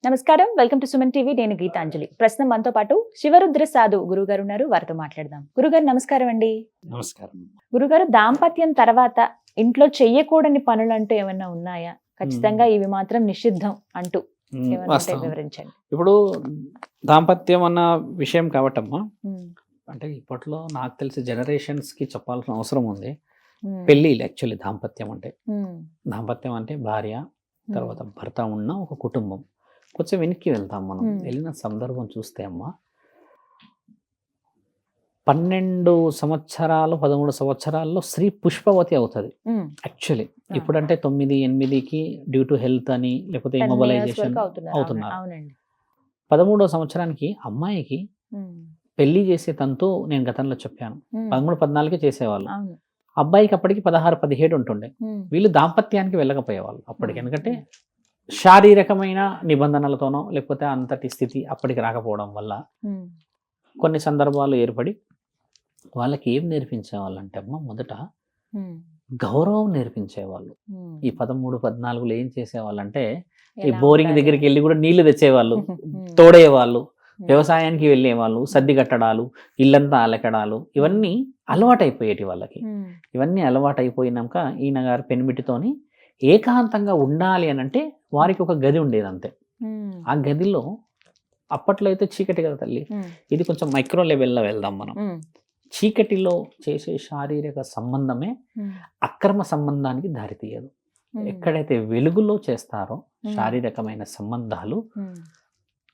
నమస్కారం, welcome to Suman TV. నేను గీతాంజలి. ప్రస్తుతం మనతో పాటు శివరుద్ర సాధు గురుగారు ఉన్నారు. వారితో మాట్లాడదాం. గురుగారు నమస్కారం అండి. నమస్కారం. గురుగారు, దాంపత్యం తర్వాత ఇంట్లో చెయ్యకూడని పనులు అంటూ ఏమైనా ఉన్నాయా? ఖచ్చితంగా ఇవి మాత్రం నిషిద్ధం అంటూ ఏమైనా ఉంటే వివరించండి. ఇప్పుడు దాంపత్యం అన్న విషయం కాబట్టమ్మా, అంటే ఇప్పట్లో నాకు తెలిసి జనరేషన్స్ కి చెప్పాల్సిన అవసరం ఉంది. పెళ్ళి యాక్చువల్లీ దాంపత్యం అంటే భార్య తర్వాత భర్త ఉన్న ఒక కుటుంబం. కొంచెం వెనక్కి వెళ్తాం మనం. వెళ్ళిన సందర్భం చూస్తే అమ్మా, 12 సంవత్సరాలు 13 సంవత్సరాల్లో స్త్రీ పుష్పవతి అవుతుంది యాక్చువల్లీ. ఇప్పుడంటే 9, 8కి డ్యూ టు హెల్త్ అని లేకపోతే మొబైలైజేషన్ అవుతున్నారు. 13వ సంవత్సరానికి అమ్మాయికి పెళ్లి చేసే తంతు నేను గతంలో చెప్పాను. 13, 14కి చేసేవాళ్ళు. అబ్బాయికి అప్పటికి 16, 17 ఉంటుండే. వీళ్ళు దాంపత్యానికి వెళ్ళకపోయేవాళ్ళు అప్పటికి. ఎందుకంటే శారీరకమైన నిబంధనలతోనో లేకపోతే అంతటి స్థితి అప్పటికి రాకపోవడం వల్ల కొన్ని సందర్భాలు ఏర్పడి వాళ్ళకి ఏం నేర్పించేవాళ్ళు అంటే అమ్మ, మొదట గౌరవం నేర్పించేవాళ్ళు. ఈ 13, 14లో ఏం చేసేవాళ్ళంటే, ఈ బోరింగ్ దగ్గరికి వెళ్ళి కూడా నీళ్లు తెచ్చేవాళ్ళు, తోడేవాళ్ళు, వ్యవసాయానికి వెళ్ళేవాళ్ళు, సర్ది కట్టడాలు, ఇల్లంతా అలకడాలు, ఇవన్నీ అలవాటైపోయేటి వాళ్ళకి. ఇవన్నీ అలవాటైపోయినాక ఈయన గారు పెనిమిటితోని ఏకాంతంగా ఉండాలి అని అంటే వారికి ఒక గది ఉండేది అంతే. ఆ గదిలో అప్పట్లో అయితే చీకటి కదా తల్లి, ఇది కొంచెం మైక్రో లెవెల్లో వెళ్దాం మనం. చీకటిలో చేసే శారీరక సంబంధమే అక్రమ సంబంధానికి దారితీయదు. ఎక్కడైతే వెలుగులో చేస్తారో శారీరకమైన సంబంధాలు,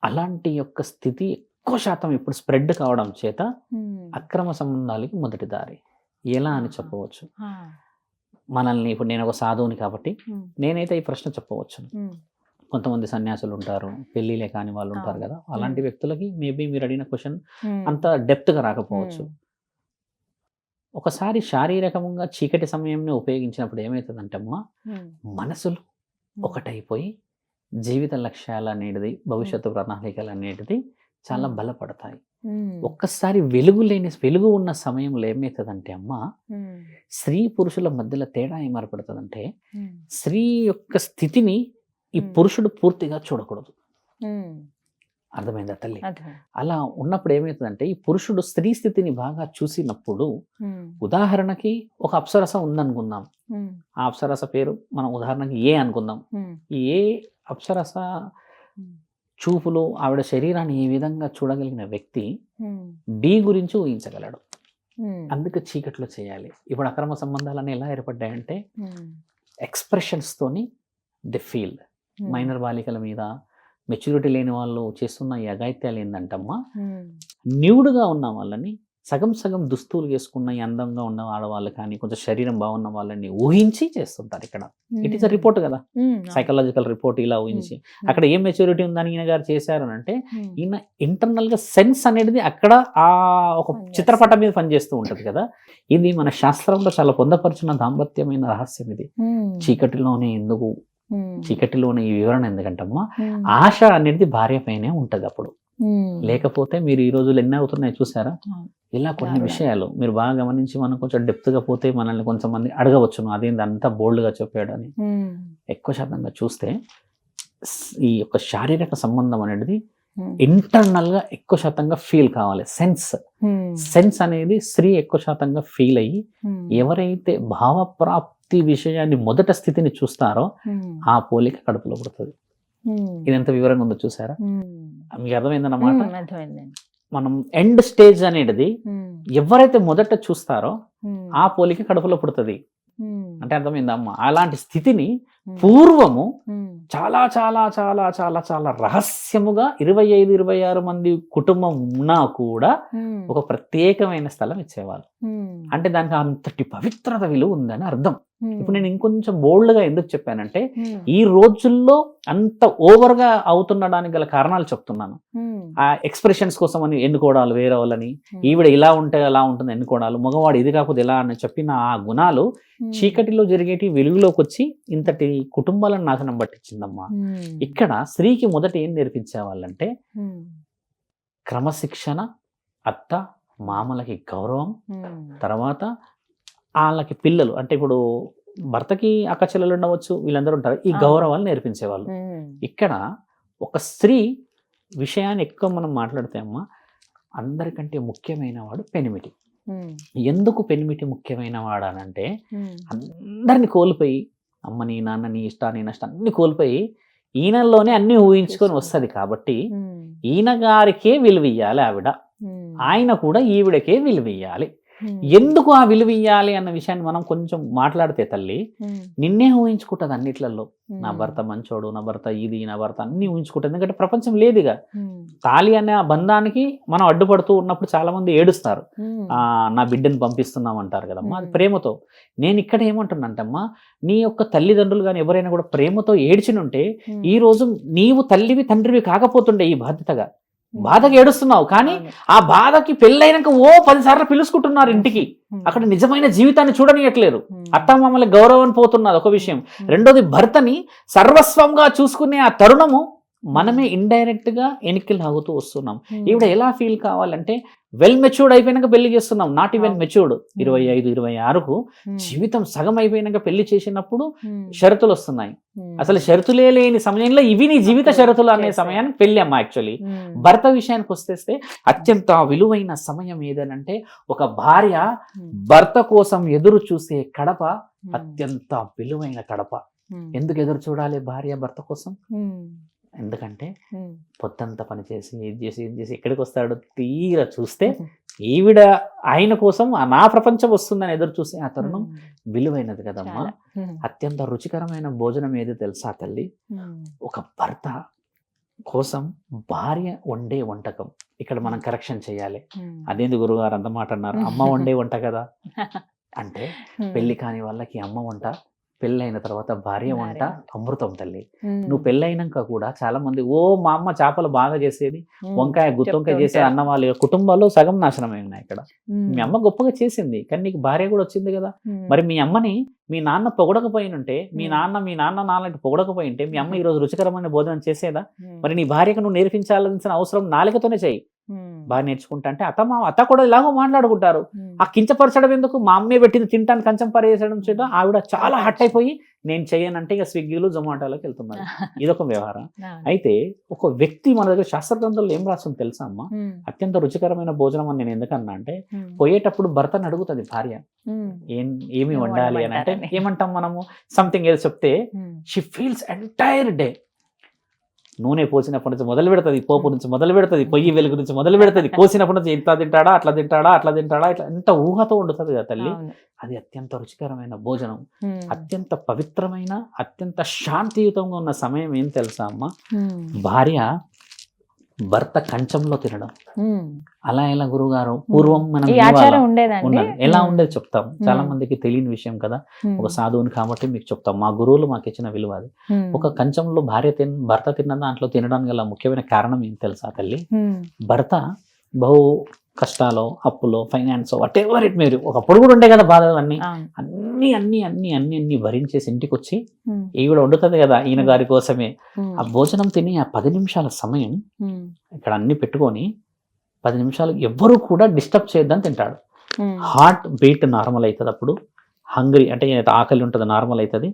అలాంటి యొక్క స్థితి ఎక్కువ శాతం ఇప్పుడు స్ప్రెడ్ కావడం చేత అక్రమ సంబంధాలకి మొదటి దారి. ఎలా అని చెప్పవచ్చు, మనల్ని ఇప్పుడు నేను ఒక సాధువుని కాబట్టి నేనైతే ఈ ప్రశ్న చెప్పవచ్చు. కొంతమంది సన్యాసులు ఉంటారు, పెళ్లిలే కాని వాళ్ళు ఉంటారు కదా, అలాంటి వ్యక్తులకి మేబీ మీరు అడిగిన క్వశ్చన్ అంత డెప్త్గా రాకపోవచ్చు. ఒకసారి శారీరకంగా చీకటి సమయంని ఉపయోగించినప్పుడు ఏమవుతుందంటే అమ్మా, మనసులు ఒకటైపోయి జీవిత లక్ష్యాలు అనేది, భవిష్యత్తు ప్రణాళికలు అనేది చాలా బలపడతాయి. ఒక్కసారి వెలుగు ఉన్న సమయంలో ఏమవుతుందంటే అమ్మ, స్త్రీ పురుషుల మధ్యలో తేడా ఏం ఏర్పడుతుందంటే, స్త్రీ యొక్క స్థితిని ఈ పురుషుడు పూర్తిగా చూడకూడదు. అర్థమైందా తల్లి? అలా ఉన్నప్పుడు ఏమవుతుందంటే, ఈ పురుషుడు స్త్రీ స్థితిని బాగా చూసినప్పుడు, ఉదాహరణకి ఒక అప్సరస ఉందనుకుందాం. ఆ అప్సరస పేరు మనం ఉదాహరణకి ఏ అనుకుందాం. ఈ ఏ అప్సరస చూపులు, ఆవిడ శరీరాన్ని ఈ విధంగా చూడగలిగిన వ్యక్తి బి గురించి ఊహించగలడు. అందుకే చీకట్లో చేయాలి. ఇప్పుడు అక్రమ సంబంధాలన్నీ ఎలా ఏర్పడ్డాయంటే, ఎక్స్ప్రెషన్స్ తోని ది ఫీల్. మైనర్ బాలికల మీద, మెచ్యూరిటీ లేని వాళ్ళు చేస్తున్న ఈ అఘాయిత్యాలు ఏంటంటమ్మా, న్యూడ్గా ఉన్న వాళ్ళని, సగం సగం దుస్తులు వేసుకున్న ఈ అందంగా ఉన్న ఆడవాళ్ళు కానీ, కొంచెం శరీరం బాగున్న వాళ్ళని ఊహించి చేస్తుంటారు. ఇక్కడ ఇట్ ఈస్ అ రిపోర్ట్ కదా, సైకలాజికల్ రిపోర్ట్. ఇలా ఊహించి అక్కడ ఏం మెచ్యూరిటీ ఉందని ఈయన గారు చేశారు అని అంటే, ఈయన ఇంటర్నల్ గా సెన్స్ అనేది అక్కడ ఆ ఒక చిత్రపటం మీద పనిచేస్తూ ఉంటది కదా. ఇది మన శాస్త్రంలో చాలా పొందపరిచిన దాంపత్యమైన రహస్యం. ఇది చీకటిలోనే ఈ వివరణ ఎందుకంటమ్మా, ఆశ అనేది భార్య పైనే ఉంటది అప్పుడు. లేకపోతే మీరు ఈ రోజులు ఎన్ని అవుతున్నాయి చూసారా? ఇలా కొన్ని విషయాలు మీరు బాగా గమనించి మనం కొంచెం డెప్త్గా పోతే మనల్ని కొంతమంది అడగవచ్చును, అదేంటి అంతా బోల్డ్గా చెప్పాడు అని. ఎక్కువ శాతంగా చూస్తే ఈ యొక్క శారీరక సంబంధం అనేది ఇంటర్నల్ గా ఎక్కువ శాతంగా ఫీల్ కావాలి. సెన్స్ అనేది స్త్రీ ఎక్కువ శాతంగా ఫీల్ అయ్యి, ఎవరైతే భావప్రాప్తి విషయాన్ని మొదట స్థితిని చూస్తారో ఆ పోలిక కడుపులో పుడుతుంది. ఇది ఎంత వివరంగా ఉందో చూసారా? మీకు అర్థమైందన్నమాట. మనం ఎండ్ స్టేజ్ అనేది ఎవరైతే మొదట చూస్తారో ఆ పోలిక కడుపులో పుడుతుంది అంటే అర్థమైందా అమ్మ? అలాంటి స్థితిని పూర్వము చాలా చాలా చాలా చాలా చాలా రహస్యముగా 25, 26 మంది కుటుంబం ఉన్నా కూడా ఒక ప్రత్యేకమైన స్థలం ఇచ్చేవాళ్ళు. అంటే దానికి అంతటి పవిత్రత విలువ ఉందని అర్థం. ఇప్పుడు నేను ఇంకొంచెం బోల్డ్గా ఎందుకు చెప్పానంటే, ఈ రోజుల్లో అంత ఓవర్గా అవుతుండడానికి గల కారణాలు చెప్తున్నాను. ఆ ఎక్స్ప్రెషన్స్ కోసం అని ఎన్నుకోవడాలు, వేరే వాళ్ళని, ఈవిడ ఇలా ఉంటే అలా ఉంటుంది ఎన్నుకోవడాలు, మగవాడు ఇది కాకపోతే ఎలా అని చెప్పిన ఆ గుణాలు చీకటిలో జరిగేటి వెలుగులోకి వచ్చి ఇంతటి కుటుంబాలను నాశనం పట్టించిందమ్మా. ఇక్కడ స్త్రీకి మొదట ఏం నేర్పించేవాళ్ళంటే, క్రమశిక్షణ, అత్త మామలకి గౌరవం, తర్వాత వాళ్ళకి పిల్లలు అంటే ఇప్పుడు భర్తకి అక్క చెల్లెలు ఉండవచ్చు, వీళ్ళందరూ ఉంటారు, ఈ గౌరవాలు నేర్పించేవాళ్ళు. ఇక్కడ ఒక స్త్రీ విషయాన్ని ఎక్కువ మనం మాట్లాడితే అమ్మా, అందరికంటే ముఖ్యమైన వాడు పెనిమిటి. ఎందుకు పెనిమిటి ముఖ్యమైన వాడానంటే, అందరిని కోల్పోయి అమ్మని నాన్నని ఇష్టాన్ని నష్టాన్ని అన్ని కోల్పోయి ఈయనలోనే అన్ని ఊహించుకొని వస్తుంది కాబట్టి ఈయన గారికే విలువ ఇయ్యాలి ఆవిడ, ఆయన కూడా ఈవిడకే విలువ ఇయ్యాలి. ఎందుకు ఆ విలువ ఇయ్యాలి అన్న విషయాన్ని మనం కొంచెం మాట్లాడితే తల్లి నిన్నే ఊహించుకుంటుంది అన్నిట్లలో. నా భర్త మంచోడు, నా భర్త ఇది, నా భర్త అన్ని ఊహించుకుంటుంది. ఎందుకంటే ప్రపంచం లేదుగా. తాళి అనే ఆ బంధానికి మనం అడ్డుపడుతూ ఉన్నప్పుడు చాలా మంది ఏడుస్తారు, నా బిడ్డని పంపిస్తున్నాం అంటారు కదమ్మా, అది ప్రేమతో. నేను ఇక్కడ ఏమంటున్నాంటమ్మా, నీ యొక్క తల్లిదండ్రులు కానీ ఎవరైనా కూడా ప్రేమతో ఏడ్చినుంటే ఈ రోజు నీవు తల్లివి తండ్రివి కాకపోతుండే ఈ బాధ్యతగా. బాధకి ఏడుస్తున్నావు కానీ ఆ బాధకి పెళ్ళైనాక 10 సార్లు పిలుచుకుంటున్నారు ఇంటికి. అక్కడ నిజమైన జీవితాన్ని చూడనియట్లేదు. అత్తమామల గౌరవం పోతున్నది ఒక విషయం. రెండోది భర్తని సర్వస్వంగా చూసుకునే ఆ తరుణము మనమే ఇండైరెక్ట్ గా ఎన్నికలు లాగుతూ వస్తున్నాం. ఈవిడ ఎలా ఫీల్ కావాలంటే వెల్ మెచ్యూర్డ్ అయిపోయినాక పెళ్లి చేస్తున్నాం, నాట్ ఈవెన్ మెచ్యూర్డ్. 25-26కు జీవితం సగం అయిపోయినాక పెళ్లి చేసినప్పుడు షరతులు వస్తున్నాయి. అసలు షరతులే లేని సమయంలో ఇవి నీ జీవిత షరతులు అనే సమయానికి పెళ్లి అమ్మ. యాక్చువల్లీ భర్త విషయానికి వస్తే అత్యంత విలువైన సమయం ఏదనంటే, ఒక భార్య భర్త కోసం ఎదురు చూసే కడప అత్యంత విలువైన కడప. ఎందుకు ఎదురు చూడాలి భార్య భర్త కోసం? ఎందుకంటే పొద్దంతా పని చేసి ఏం చేసి ఎక్కడికి వస్తాడు తీరా చూస్తే ఈవిడ ఆయన కోసం నా ప్రపంచం వస్తుందని ఎదురు చూస్తే ఆ తరుణం విలువైనది కదమ్మా. అత్యంత రుచికరమైన భోజనం ఏదో తెలుసా తల్లి? ఒక భర్త కోసం భార్య వండే వంటకం. ఇక్కడ మనం కరెక్షన్ చేయాలి. అదేంది గురుగారు అంత మాట అన్నారు? అమ్మ వండే వంట కదా అంటే, పెళ్లి కాని వాళ్ళకి అమ్మ వంట, పెళ్ళైన తర్వాత భార్య వంట అమృతం తల్లి. నువ్వు పెళ్ళైనాక కూడా చాలా మంది మా అమ్మ చేపలు బాగా చేసేది, వంకాయ గుత్తొంకాయ చేసే అన్న వాళ్ళ కుటుంబాల్లో సగం నాశనమై ఉన్నాయి. ఇక్కడ మీ అమ్మ గొప్పగా చేసింది కానీ నీకు భార్య కూడా వచ్చింది కదా. మరి మీ అమ్మని మీ నాన్న పొగడకపోయినుంటే, మీ నాన్న పొగడకపోయింటే మీ అమ్మ ఈరోజు రుచికరమైన భోజనం చేసేదా? మరి నీ భార్యకు నువ్వు నేర్పించాల్సిన అవసరం నాలుకతోనే చెయ్యి. బాగా నేర్చుకుంటా అంటే అత్త కూడా ఇలాగో మాట్లాడుకుంటారు. ఆ కించపరచడం ఎందుకు? మా అమ్మే పెట్టింది తింటాను కంచం పరేసడం చేయడం. ఆవిడ చాలా హట్ అయిపోయి నేను చెయ్యనంటే ఇక స్విగ్గీలు జొమాటోలోకి వెళ్తున్నారు. ఇదొక వ్యవహారం. అయితే ఒక వ్యక్తి మన దగ్గర శాస్త్ర గ్రంథంలో ఏం రాస్తుంది తెలుసా అమ్మ? అత్యంత రుచికరమైన భోజనం అని నేను ఎందుకన్నా అంటే, పోయేటప్పుడు భర్తను అడుగుతుంది భార్య ఏమి వండాలి అని అంటే, ఏమంటాం మనము? సంథింగ్ ఏదో చెప్తే షీ ఫీల్స్ ఎంటైర్ డే. నూనె పోసినప్పటి నుంచి మొదలు పెడుతుంది, పోపు నుంచి మొదలు పెడుతుంది, పొయ్యి వెలుగు నుంచి మొదలు పెడుతుంది, కోసినప్పటి నుంచి ఇంత తింటాడా అట్లా తింటాడా ఇట్లా ఎంత ఊహతో వండుతుంది కదా తల్లి. అది అత్యంత రుచికరమైన భోజనం. అత్యంత పవిత్రమైన అత్యంత శాంతియుతంగా ఉన్న సమయం ఏం తెలుసా అమ్మ? భార్య భర్త కంచంలో తినడం. అలా ఎలా గురుగారు? పూర్వం మనం ఎలా ఉండేది చెప్తాం. చాలా మందికి తెలియని విషయం కదా, ఒక సాధువుని కాబట్టి మీకు చెప్తాం. మా గురువులు మాకు ఇచ్చిన విలువ అది. ఒక కంచంలో భర్త తిన్న దాంట్లో తినడానికి గల ముఖ్యమైన కారణం ఏం తెలుసా తల్లి? భర్త బహు కష్టాలు, అప్పులో, ఫైనాన్స్, వాట్ ఎవర్ ఇట్ మీరు ఒకప్పుడు కూడా ఉండే కదా బాధలు అన్ని భరించేసి ఇంటికి వచ్చి ఈవిడ వండుతుంది కదా ఈయన గారి కోసమే. ఆ భోజనం తిని ఆ 10 నిమిషాల సమయం ఇక్కడ అన్ని పెట్టుకొని 10 నిమిషాలు ఎవ్వరూ కూడా డిస్టర్బ్ చేయొద్దని తింటాడు. హార్ట్ బీట్ నార్మల్ అవుతుంది. అప్పుడు హంగ్రీ అంటే ఆకలి ఉంటుంది, నార్మల్ అవుతుంది.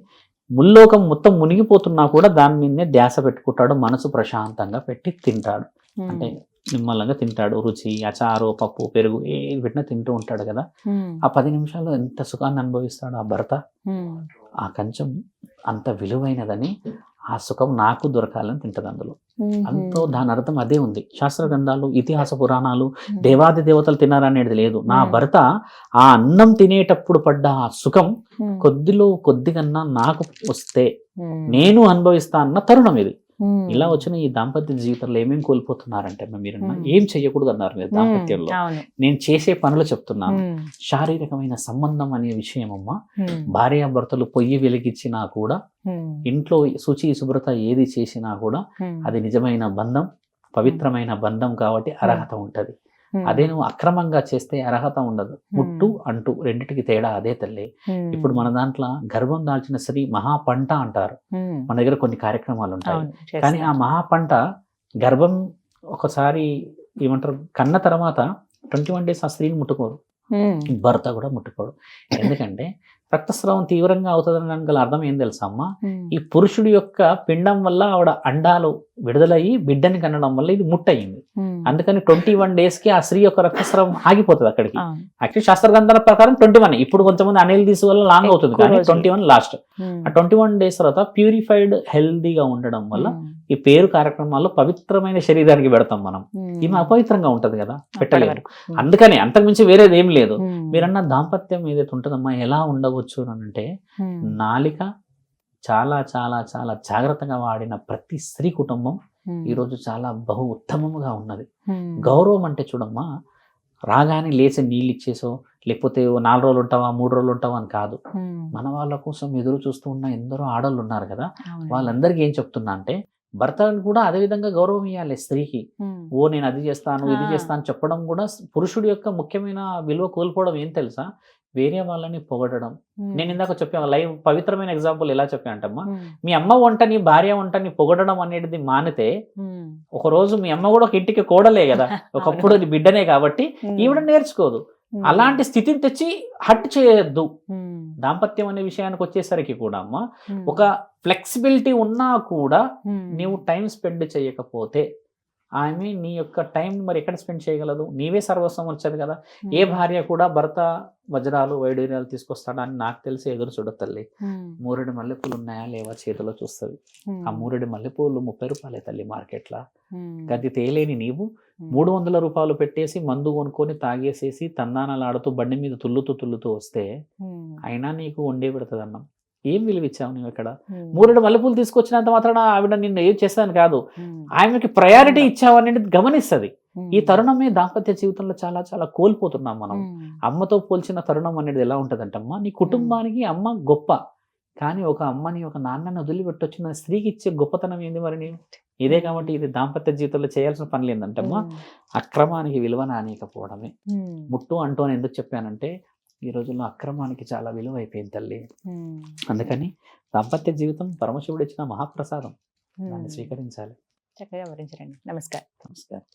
ముల్లోకం మొత్తం మునిగిపోతున్నా కూడా దాని మీదనే ధ్యాస పెట్టుకుంటాడు, మనసు ప్రశాంతంగా పెట్టి తింటాడు. అంటే నిమ్మలంగా తింటాడు. రుచి, అచారు, పప్పు, పెరుగు ఏది పెట్టినా తింటూ ఉంటాడు కదా. ఆ 10 నిమిషాల్లో ఎంత సుఖాన్ని అనుభవిస్తాడు ఆ భర్త. ఆ కంచం అంత విలువైనదని, ఆ సుఖం నాకు దొరకాలని తింటది అందులో. అంతో దాని అర్థం అదే ఉంది. శాస్త్ర గ్రంథాలు, ఇతిహాస పురాణాలు దేవాది దేవతలు తిన్నారనేది లేదు. నా భర్త ఆ అన్నం తినేటప్పుడు పడ్డ ఆ సుఖం కొద్దిగన్నా నాకు వస్తే నేను అనుభవిస్తా అన్న తరుణం ఇది. ఇలా వచ్చిన ఈ దాంపత్య జీవితంలో ఏమేమి కోల్పోతున్నారంటే మీరు ఏం చెయ్యకూడదు అన్నారు మీరు దాంపత్యంలో. నేను చేసే పనులు చెప్తున్నాను. శారీరకమైన సంబంధం అనే విషయం అమ్మ, భార్యాభర్తలు పొయ్యి వెలిగించినా కూడా, ఇంట్లో శుచి శుభ్రత ఏది చేసినా కూడా అది నిజమైన బంధం, పవిత్రమైన బంధం కాబట్టి అర్హత ఉంటది. అదే నువ్వు అక్రమంగా చేస్తే అర్హత ఉండదు. ముట్టు అంటూ రెండిటికి తేడా అదే తల్లి. ఇప్పుడు మన దాంట్లో గర్భం దాల్చిన స్త్రీ మహాపంట అంటారు. మన దగ్గర కొన్ని కార్యక్రమాలు ఉంటాయి. కానీ ఆ మహాపంట గర్భం ఒకసారి ఏమంటారు కన్న తర్వాత 21 days ఆ స్త్రీని ముట్టుకోరు, భర్త కూడా ముట్టుకోడు. ఎందుకంటే రక్తస్రావం తీవ్రంగా అవుతుందని గల అర్థం ఏం తెలుసా అమ్మా? ఈ పురుషుడి యొక్క పిండం వల్ల ఆవిడ అండాలు విడుదలయ్యి బిడ్డని కనడం వల్ల ఇది ముట్టయింది. అందుకని 21 days కి ఆ స్త్రీ యొక్క రక్తస్రావం ఆగిపోతుంది అక్కడికి. యాక్చువల్లీ శాస్త్రగ్రంథాల ప్రకారం 21, ఇప్పుడు కొంతమంది అనిల్ తీసు వల్ల లాంగ్ అవుతుంది, కానీ 21 లాస్ట్. ఆ 21 days తర్వాత ప్యూరిఫైడ్ హెల్దీగా ఉండడం వల్ల ఈ పేరు కార్యక్రమాల్లో పవిత్రమైన శరీరానికి పెడతాం మనం. ఈమె అపవిత్రంగా ఉంటది కదా, పెట్టలేదు. అందుకని అంతకుమించి వేరేది ఏం లేదు. మీరన్న దాంపత్యం ఏదైతే ఉంటుందమ్మా ఎలా ఉండవచ్చు అని అంటే, నాలిక చాలా చాలా చాలా జాగ్రత్తగా వాడిన ప్రతి స్త్రీ కుటుంబం ఈరోజు చాలా బహు ఉత్తమముగా ఉన్నది. గౌరవం అంటే చూడమ్మా, రాగానే లేచి నీళ్ళు ఇచ్చేసో లేకపోతే 4 రోజులు ఉంటావా 3 రోజులు ఉంటావా అని కాదు. మన వాళ్ళ కోసం ఎదురు చూస్తూ ఉన్న ఎందరో ఆడళ్ళు ఉన్నారు కదా, వాళ్ళందరికీ ఏం చెప్తున్నా అంటే, భర్తను కూడా అదే విధంగా గౌరవం ఇవ్వాలి స్త్రీకి. ఓ నేను అది చేస్తాను ఇది చేస్తాను చెప్పడం కూడా పురుషుడి యొక్క ముఖ్యమైన విలువ కోల్పోవడం ఏం తెలుసా? వేరే వాళ్ళని పొగడడం. నేను ఇందాక చెప్పాను లైవ్ పవిత్రమైన ఎగ్జాంపుల్ ఎలా చెప్పానంటమ్మా, మీ అమ్మ వంటని భార్య వంటని పొగడడం అనేది మానితే, ఒక రోజు మీ అమ్మ కూడా ఒక ఇంటికి కోడలే కదా, ఒకప్పుడు అది బిడ్డనే కాబట్టి ఈవిడ నేర్చుకోదు. అలాంటి స్థితిని తెచ్చి హట్ చేయొద్దు. దాంపత్యం అనే విషయానికి వచ్చేసరికి కూడా అమ్మ, ఒక ఫ్లెక్సిబిలిటీ ఉన్నా కూడా నీవు టైం స్పెండ్ చేయకపోతే ఆమె నీ యొక్క టైం మరి ఎక్కడ స్పెండ్ చేయగలదు? నీవే సర్వస్వం వచ్చేది కదా. ఏ భార్య కూడా భర్త వజ్రాలు వైడూర్యాలు తీసుకొస్తాడా అని నాకు తెలిసి ఎదురు చూడదు తల్లి. 3 మల్లెపూలు ఉన్నాయా లేవా చేతిలో చూస్తుంది. ఆ 3 మల్లెపూలు 30 రూపాయలే తల్లి మార్కెట్లో. గది తేలేని నీవు 300 రూపాయలు పెట్టేసి మందు కొనుక్కొని తాగేసేసి తందానాలాడుతూ బండి మీద తుల్లుతూ వస్తే అయినా నీకు వండే పెడుతుంది అన్నం. ఏం విలువిచ్చావు నువ్వు ఇక్కడ? 3 మల్లెపూలు తీసుకొచ్చినంత మాత్రాన ఆవిడ నిన్ను ఏం చేస్తాను కాదు, ఆమెకి ప్రయారిటీ ఇచ్చావు అనేది గమనిస్తుంది. ఈ తరుణమే దాంపత్య జీవితంలో చాలా చాలా కోల్పోతున్నాం మనం. అమ్మతో పోల్చిన తరుణం అనేది ఎలా ఉంటదంటే అమ్మ, నీ కుటుంబానికి అమ్మ గొప్ప, కానీ ఒక అమ్మని ఒక నాన్నని వదిలిపెట్టొచ్చిన స్త్రీకి ఇచ్చే గొప్పతనం ఏంది మరి నీవు? ఇదే కాబట్టి ఇది దాంపత్య జీవితంలో చేయాల్సిన పనులు ఏంటంటే అమ్మ, అక్రమానికి విలువ నానీయకపోవడమే. ముట్టు అంటూ అని ఎందుకు చెప్పానంటే, ఈ రోజుల్లో అక్రమానికి చాలా విలువ అయిపోయింది తల్లి. అందుకని దాంపత్య జీవితం పరమశివుడు ఇచ్చిన మహాప్రసాదం, దాన్ని స్వీకరించాలి. చక్కగా వివరించారండి. నమస్కారం.